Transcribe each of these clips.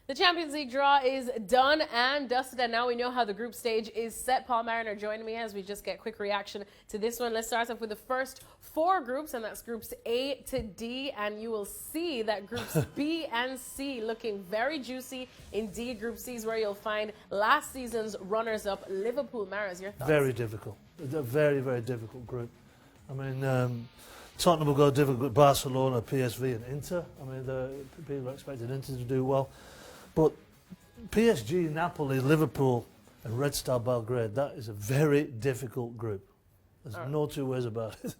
The Champions League draw is done and dusted, and now we know how the group stage is set. Paul Mariner joining me as we just get a quick reaction to this one. Let's start off with the first four groups, and that's groups A to D, and you will see that groups B and C looking very juicy. Indeed, Group C is where you'll find last season's runners-up, Liverpool. Maris, your thoughts? Very difficult. A very, very difficult group. I mean, Tottenham will go difficult with Barcelona, PSV and Inter. I mean, people are expecting Inter to do well. But PSG, Napoli, Liverpool and Red Star Belgrade, that is a very difficult group. There's no two ways about it.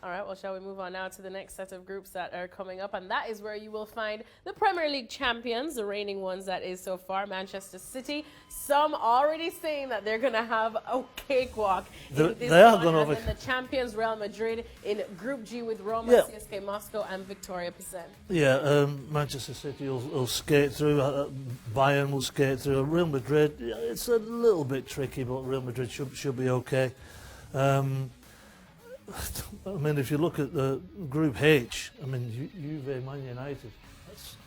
All right, well, shall we move on now to the next set of groups that are coming up? And that is where you will find the Premier League champions, the reigning ones that is so far, Manchester City. Some already saying that they're going to have a cakewalk in this they are one. going And over. then the champions, Real Madrid, in Group G with Roma, CSK Moscow and Victoria Pilsen. Yeah, Manchester City will skate through. Bayern will skate through. Real Madrid, it's a little bit tricky, but Real Madrid should be okay. I mean, if you look at the Group H, I mean, Juve, Man United, that's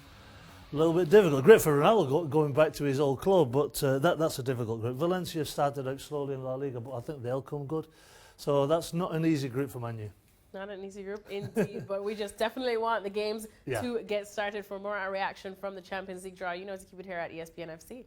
a little bit difficult. Great for Ronaldo going back to his old club, but that's a difficult group. Valencia started out slowly in La Liga, but I think they'll come good. So that's not an easy group for Man U. Not an easy group, indeed, but we just definitely want the games to get started. For more reaction from the Champions League draw, you know to keep it here at ESPN FC.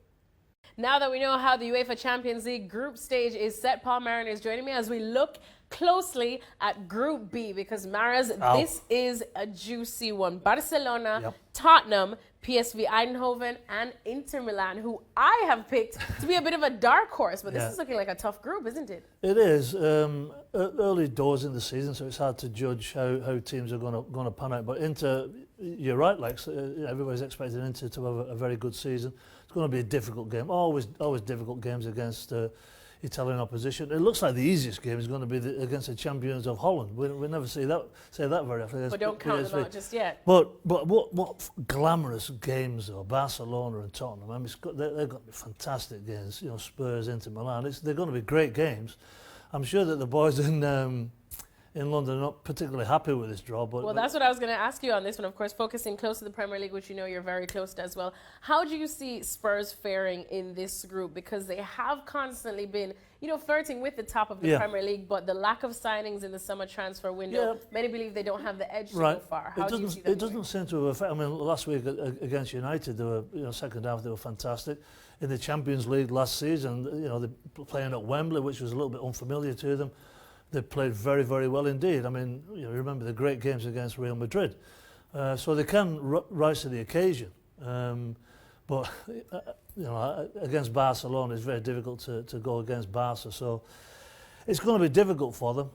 Now that we know how the UEFA Champions League group stage is set, Paul Mariner is joining me as we look closely at Group B, because Maris, this is a juicy one. Barcelona, Tottenham, PSV Eindhoven and Inter Milan, who I have picked to be a bit of a dark horse, but this is looking like a tough group, isn't it? It is. Early doors in the season, so it's hard to judge how teams are going to pan out. But Inter, you're right, Lex, everybody's expecting Inter to have a very good season. It's going to be a difficult game. Always difficult games against Italian opposition. It looks like the easiest game is going to be against the champions of Holland. We never say that very often. But don't count them out just yet. But what glamorous games though, Barcelona and Tottenham. I mean, they've got to be fantastic games. You know, Spurs, Inter Milan. They're going to be great games. I'm sure that the boys in London are not particularly happy with this draw. But that's what I was going to ask you on this one. Of course, focusing close to the Premier League, which you know you're very close to as well. How do you see Spurs faring in this group? Because they have constantly been, flirting with the top of the Premier League, but the lack of signings in the summer transfer window, many believe they don't have the edge to go far. How do you see that? It doesn't seem to have affected. I mean, last week against United, they were, second half they were fantastic. In the Champions League last season, they playing at Wembley, which was a little bit unfamiliar to them. They played very, very well indeed. I mean, remember the great games against Real Madrid. So they can rise to the occasion. But, against Barcelona, it's very difficult to go against Barca. So it's going to be difficult for them.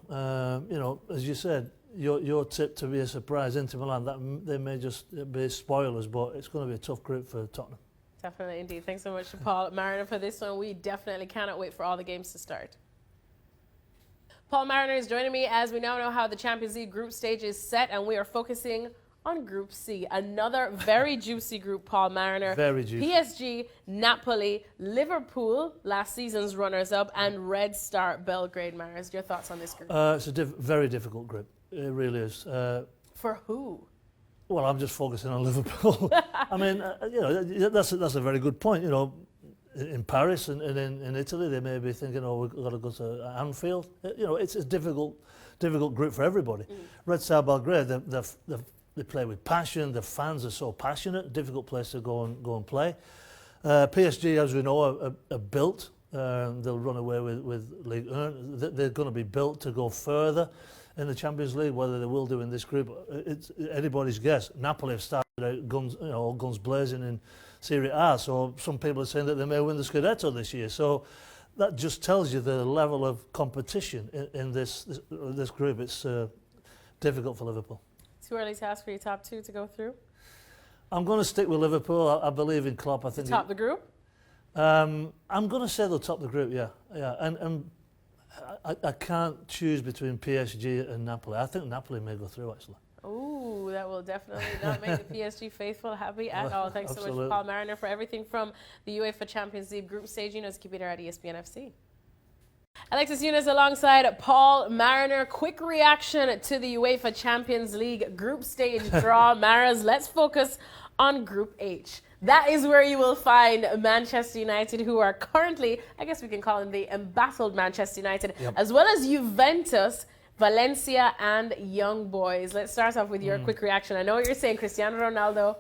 As you said, your tip to be a surprise, Inter Milan, they may just be spoilers, but it's going to be a tough group for Tottenham. Definitely, indeed. Thanks so much to Paul Mariner for this one. We definitely cannot wait for all the games to start. Paul Mariner is joining me as we now know how the Champions League group stage is set, and we are focusing on Group C. Another very juicy group, Paul Mariner. Very juicy. PSG, Napoli, Liverpool, last season's runners-up, and Red Star Belgrade. Maris, your thoughts on this group? It's a very difficult group. It really is. For who? Well, I'm just focusing on Liverpool. I mean, that's a very good point. In Paris and in Italy, they may be thinking, we've got to go to Anfield. It's a difficult group for everybody. Red Star Belgrade, they play with passion. The fans are so passionate. Difficult place to go and play. PSG, as we know, are built. They'll run away with Ligue 1. They're going to be built to go further in the Champions League. Whether they will do in this group, it's anybody's guess. Napoli have started out guns blazing in Serie A, so some people are saying that they may win the Scudetto this year. So that just tells you the level of competition in this group. It's difficult for Liverpool. Too early to ask for your top two to go through? I'm going to stick with Liverpool. I believe in Klopp. I think top the group? I'm going to say they'll top the group, yeah. And I can't choose between PSG and Napoli. I think Napoli may go through, actually. Ooh, that will definitely not make the PSG faithful happy at all. Thanks so much, Paul Mariner, for everything from the UEFA Champions League group stage. Keep it here at ESPN FC. Alexis Nunes alongside Paul Mariner. Quick reaction to the UEFA Champions League group stage draw. Maris, let's focus on Group H. That is where you will find Manchester United, who are currently, I guess we can call them the embattled Manchester United, as well as Juventus, Valencia, and Young Boys. Let's start off with your quick reaction. I know what you're saying, Cristiano Ronaldo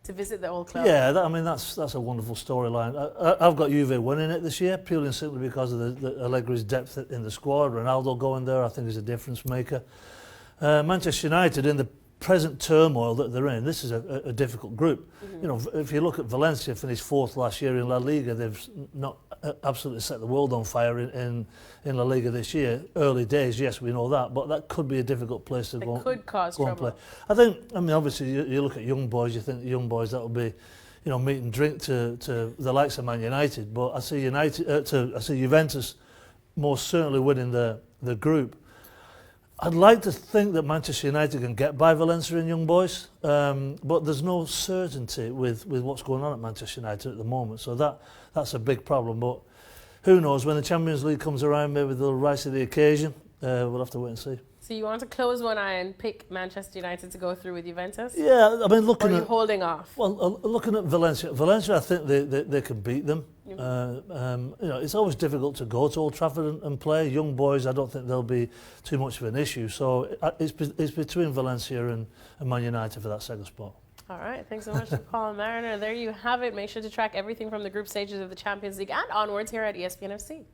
to visit the old club. Yeah, I mean, that's a wonderful storyline. I've got Juve winning it this year, purely and simply because of the Allegri's depth in the squad. Ronaldo going there, I think, is a difference maker. Manchester United, in the present turmoil that they're in, this is a difficult group. You know, if you look at Valencia, finished 4th last year in La Liga. They've not absolutely set the world on fire in La Liga this year. Early days, yes, we know that, but that could be a difficult place to go. It could cause trouble. And play. I mean, obviously, you look at Young Boys. You think the Young Boys, that will be, you know, meat and drink to the likes of Man United. But I see Juventus most certainly winning the group. I'd like to think that Manchester United can get by Valencia and Young Boys, but there's no certainty with what's going on at Manchester United at the moment, so that's a big problem. But who knows, when the Champions League comes around, maybe they'll rise to the occasion. We'll have to wait and see. So you want to close one eye and pick Manchester United to go through with Juventus? Yeah, I mean, or are you holding off? Well, looking at Valencia, I think they can beat them. You know, it's always difficult to go to Old Trafford and play. Young Boys, I don't think they'll be too much of an issue. So it's between Valencia and Man United for that second spot. All right, thanks so much to Paul Mariner. There you have it. Make sure to track everything from the group stages of the Champions League and onwards here at ESPN FC.